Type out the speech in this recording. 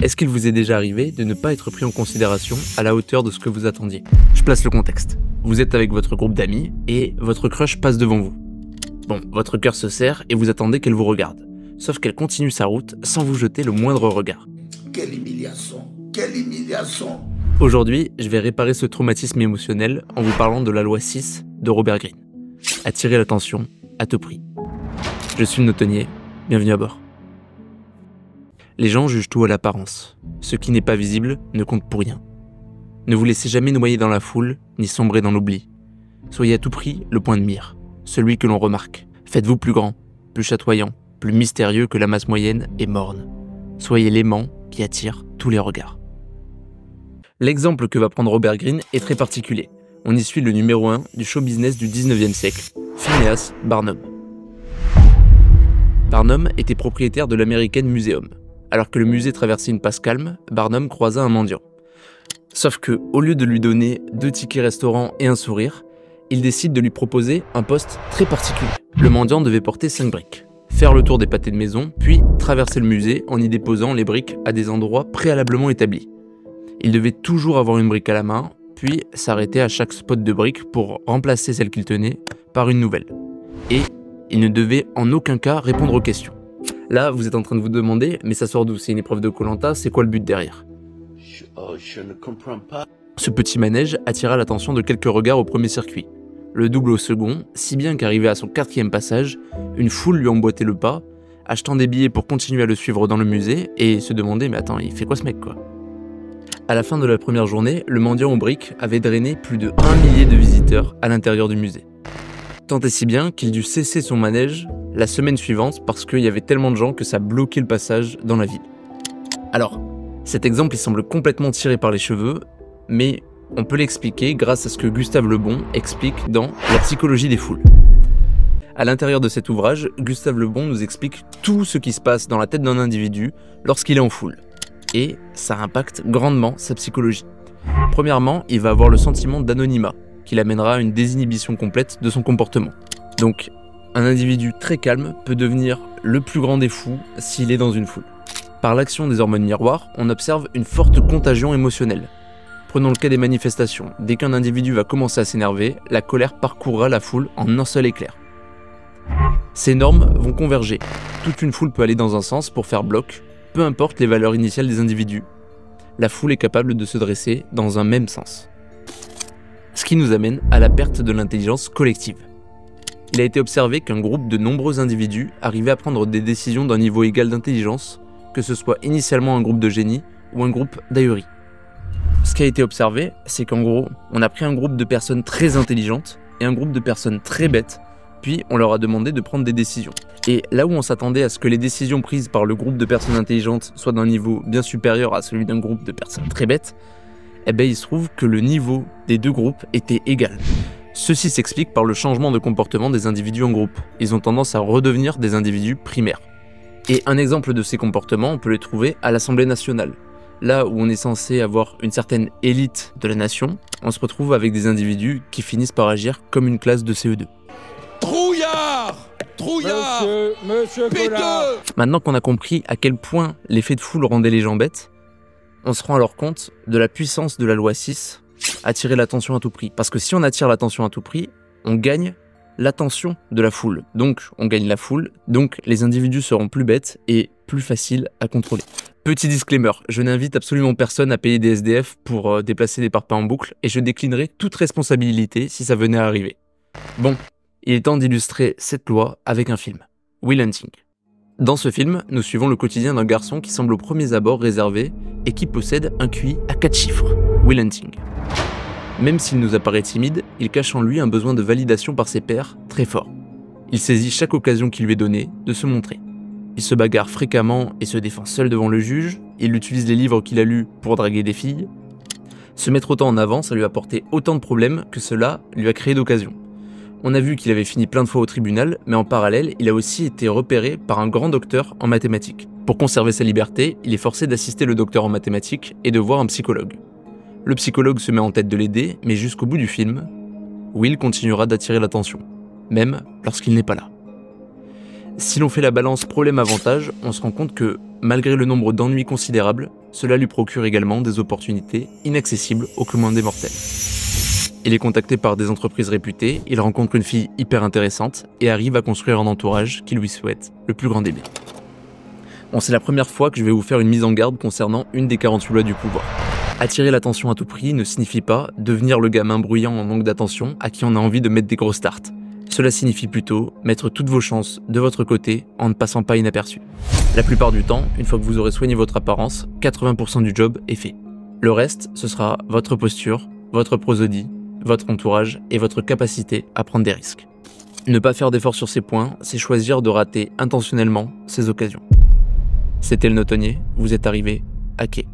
Est-ce qu'il vous est déjà arrivé de ne pas être pris en considération à la hauteur de ce que vous attendiez? Je place le contexte. Vous êtes avec votre groupe d'amis et votre crush passe devant vous. Bon, votre cœur se serre et vous attendez qu'elle vous regarde. Sauf qu'elle continue sa route sans vous jeter le moindre regard. Quelle humiliation! Quelle humiliation! Aujourd'hui, je vais réparer ce traumatisme émotionnel en vous parlant de la loi 6 de Robert Greene. Attirer l'attention à tout prix. Je suis le notonnier, bienvenue à bord. Les gens jugent tout à l'apparence. Ce qui n'est pas visible ne compte pour rien. Ne vous laissez jamais noyer dans la foule, ni sombrer dans l'oubli. Soyez à tout prix le point de mire, celui que l'on remarque. Faites-vous plus grand, plus chatoyant, plus mystérieux que la masse moyenne et morne. Soyez l'aimant qui attire tous les regards. L'exemple que va prendre Robert Greene est très particulier. On y suit le numéro 1 du show business du 19e siècle, Phineas Barnum. Barnum était propriétaire de l'American Museum. Alors que le musée traversait une passe calme, Barnum croisa un mendiant. Sauf que, au lieu de lui donner 2 tickets restaurant et un sourire, il décide de lui proposer un poste très particulier. Le mendiant devait porter 5 briques, faire le tour des pâtés de maison, puis traverser le musée en y déposant les briques à des endroits préalablement établis. Il devait toujours avoir une brique à la main, puis s'arrêter à chaque spot de briques pour remplacer celle qu'il tenait par une nouvelle. Et il ne devait en aucun cas répondre aux questions. Là, vous êtes en train de vous demander, mais ça sort d'où? C'est une épreuve de Koh-Lanta, c'est quoi le but derrière? Je ne comprends pas. Ce petit manège attira l'attention de quelques regards au premier circuit. Le double au second, si bien qu'arrivé à son 4e passage, une foule lui emboîtait le pas, achetant des billets pour continuer à le suivre dans le musée et se demander mais attends, il fait quoi ce mec quoi? À la fin de la première journée, le mendiant aux briques avait drainé plus de 1 millier de visiteurs à l'intérieur du musée. Tant et si bien qu'il dut cesser son manège la semaine suivante parce qu'il y avait tellement de gens que ça bloquait le passage dans la ville. Alors, cet exemple il semble complètement tiré par les cheveux, mais on peut l'expliquer grâce à ce que Gustave Le Bon explique dans La psychologie des foules. À l'intérieur de cet ouvrage, Gustave Le Bon nous explique tout ce qui se passe dans la tête d'un individu lorsqu'il est en foule. Et ça impacte grandement sa psychologie. Premièrement, il va avoir le sentiment d'anonymat, qui l'amènera à une désinhibition complète de son comportement. Donc, un individu très calme peut devenir le plus grand des fous s'il est dans une foule. Par l'action des hormones miroirs, on observe une forte contagion émotionnelle. Prenons le cas des manifestations. Dès qu'un individu va commencer à s'énerver, la colère parcourra la foule en un seul éclair. Ces normes vont converger. Toute une foule peut aller dans un sens pour faire bloc, peu importe les valeurs initiales des individus. La foule est capable de se dresser dans un même sens. Ce qui nous amène à la perte de l'intelligence collective. Il a été observé qu'un groupe de nombreux individus arrivait à prendre des décisions d'un niveau égal d'intelligence, que ce soit initialement un groupe de génies ou un groupe d'ahuris. Ce qui a été observé, c'est qu'en gros, on a pris un groupe de personnes très intelligentes et un groupe de personnes très bêtes, puis on leur a demandé de prendre des décisions. Et là où on s'attendait à ce que les décisions prises par le groupe de personnes intelligentes soient d'un niveau bien supérieur à celui d'un groupe de personnes très bêtes, eh bien il se trouve que le niveau des deux groupes était égal. Ceci s'explique par le changement de comportement des individus en groupe. Ils ont tendance à redevenir des individus primaires. Et un exemple de ces comportements, on peut les trouver à l'Assemblée nationale. Là où on est censé avoir une certaine élite de la nation, on se retrouve avec des individus qui finissent par agir comme une classe de CE2. Trouillard! Trouillard! Monsieur Collard! Maintenant qu'on a compris à quel point l'effet de foule rendait les gens bêtes, on se rend alors compte de la puissance de la loi 6, attirer l'attention à tout prix. Parce que si on attire l'attention à tout prix, on gagne l'attention de la foule. Donc on gagne la foule, donc les individus seront plus bêtes et plus faciles à contrôler. Petit disclaimer, je n'invite absolument personne à payer des SDF pour déplacer des parpaings en boucle et je déclinerai toute responsabilité si ça venait à arriver. Bon, il est temps d'illustrer cette loi avec un film, Will Hunting. Dans ce film, nous suivons le quotidien d'un garçon qui semble au premier abord réservé et qui possède un QI à 4 chiffres, Will Hunting. Même s'il nous apparaît timide, il cache en lui un besoin de validation par ses pairs très fort. Il saisit chaque occasion qui lui est donnée de se montrer. Il se bagarre fréquemment et se défend seul devant le juge, il utilise les livres qu'il a lus pour draguer des filles. Se mettre autant en avant, ça lui a apporté autant de problèmes que cela lui a créé d'occasions. On a vu qu'il avait fini plein de fois au tribunal, mais en parallèle, il a aussi été repéré par un grand docteur en mathématiques. Pour conserver sa liberté, il est forcé d'assister le docteur en mathématiques et de voir un psychologue. Le psychologue se met en tête de l'aider, mais jusqu'au bout du film, Will continuera d'attirer l'attention, même lorsqu'il n'est pas là. Si l'on fait la balance problème-avantage, on se rend compte que, malgré le nombre d'ennuis considérables, cela lui procure également des opportunités inaccessibles au commun des mortels. Il est contacté par des entreprises réputées, il rencontre une fille hyper intéressante et arrive à construire un entourage qui lui souhaite le plus grand des biens. Bon, c'est la première fois que je vais vous faire une mise en garde concernant une des 48 lois du pouvoir. Attirer l'attention à tout prix ne signifie pas devenir le gamin bruyant en manque d'attention à qui on a envie de mettre des grosses tartes. Cela signifie plutôt mettre toutes vos chances de votre côté en ne passant pas inaperçu. La plupart du temps, une fois que vous aurez soigné votre apparence, 80% du job est fait. Le reste, ce sera votre posture, votre prosodie, votre entourage et votre capacité à prendre des risques. Ne pas faire d'efforts sur ces points, c'est choisir de rater intentionnellement ces occasions. C'était le Notonnier, vous êtes arrivé à quai.